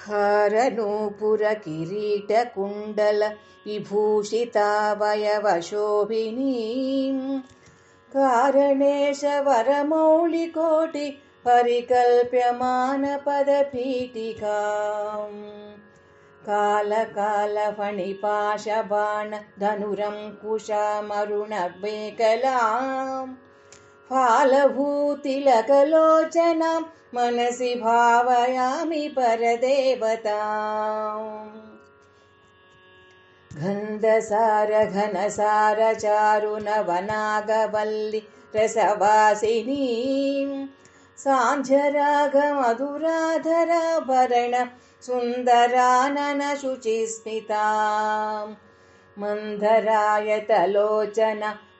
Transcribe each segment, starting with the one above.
हारनूपुर किरीटकुण्डल विभूषितावयवशोभिनीं कारणेश वरमौलिकोटि परिकल्प्यमानपदपीठिकाम् कालकालफणिपाशबाण धनुरङ्कुशामरुणमेखलां फालभूतिलकलोचनां मनसि भावयामि परदेवताम् गन्धसारघनसारचारुनवनागवल्लि रसवासिनीं सान्ध्यरागमधुराधराभरण सुन्दराननशुचिस्मितां मन्धरायतलोचन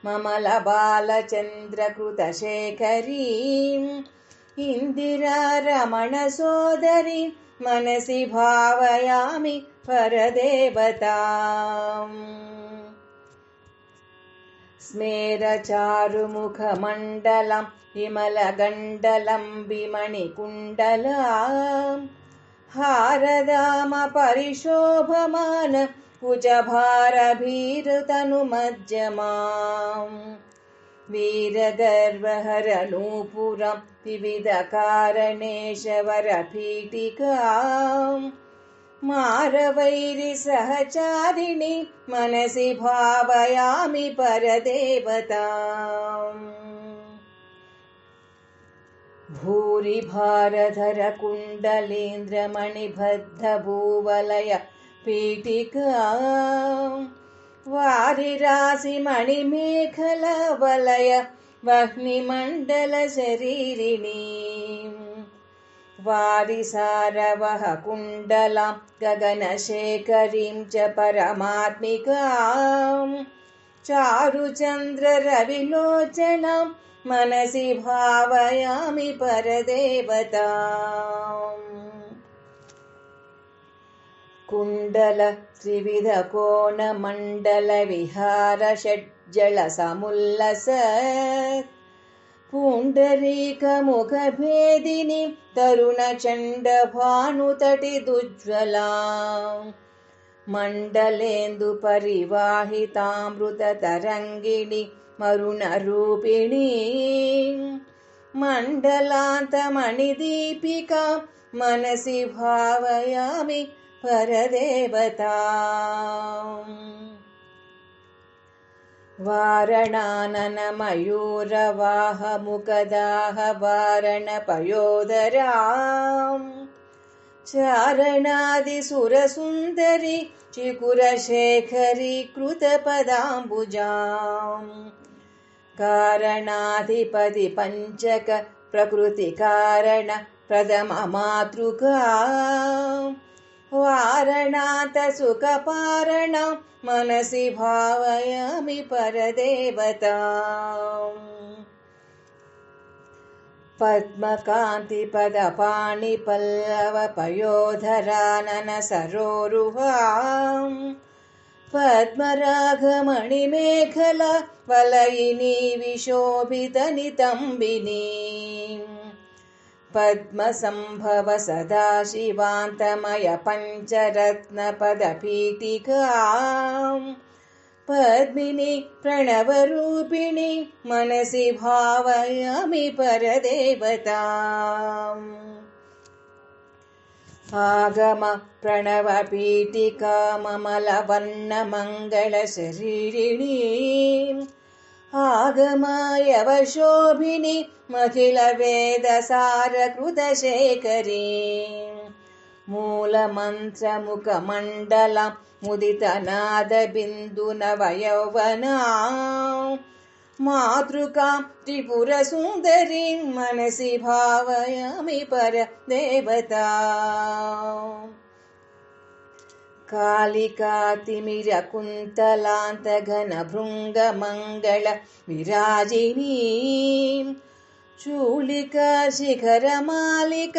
ममलबालचन्द्रकृतशेखरीम् इन्दिरारमणसोदरीं मनसि भावयामि परदेवताम् स्मेरचारुमुखमण्डलं विमलगण्डलं विमणिकुण्डलां हारदामपरिशोभमान कुजभारभीरुतनुमज्जमाम् वीरगर्वहरनूपुरं विविधकारणेशवरपीठिकां मारवैरिसहचारिणीं मनसि भावयामि परदेवताम् भूरिभारधरकुण्डलेन्द्रमणिबद्धभूवलय पीठिकां वारिरासिमणिमेखलावलय वह्निमण्डलशरीरिणीं वारिसारवहकुण्डलां गगनशेखरीं च परमात्मिकां चारुचन्द्ररविलोचनां मनसि भावयामि परदेवताम् कुण्डल त्रिविधकोणमण्डलविहारषड्जलसमुल्लस पुण्डरीकमुखभेदिनीं तरुणचण्डभानुतटिदुज्ज्वलां मण्डलेन्दुपरिवाहितामृततरङ्गिणी मरुणरूपिणीं मण्डलान्तमणिदीपिकां मनसि भावयामि परदेवताम् वारणाननमयूरवाहमुखदाहवारणपयोदरां चारणादिसुरसुन्दरी चिकुरशेखरी कृतपदाम्बुजां कारणाधिपति पञ्चक प्रकृतिकारण प्रथममातृकां वारणातसुखपारणां मनसि भावयामि परदेवताम् पद्मकान्तिपदपाणिपल्लवपयोधराननसरोरुहां पद्मरागमणिमेखला वलयिनी विशोभितनितम्बिनीं पद्मसम्भव सदाशिवान्तमय पञ्चरत्नपदपीठिकां पद्मिनी प्रणवरूपिणी मनसि भावयामि परदेवताम् आगम प्रणवपीठिका ममलवर्णमङ्गलशरीरिणीं आगमायवशोभिनी मखिलवेदसारकृतशेखरीं मूलमन्त्रमुखमण्डलं मुदितनादबिन्दुनवयौवनां मातृकां त्रिपुरसुन्दरीं मनसि भावयामि परदेवताम् कालिकातिमिरकुन्तलान्तघनभृङ्गमङ्गल विराजिनीं चूलिका शिखरमालिक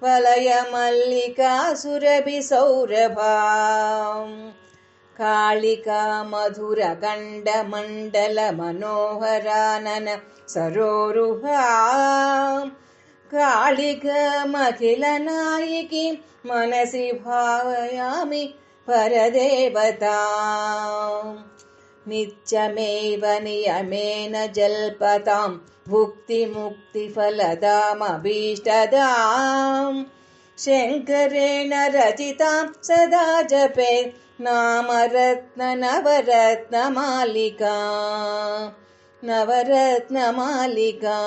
वलयमल्लिका सुरभिसौरभां कालिका मधुरगण्डमण्डल मनोहरानन सरोरुहां कालिकमखिलनायिकी मनसि भावयामि परदेवताम् नित्यमेव नियमेन जल्पतां भुक्तिमुक्तिफलदामभीष्टदाम् शङ्करेण रचितां सदा जपे नवरत्नमालिका नवरत्नमालिका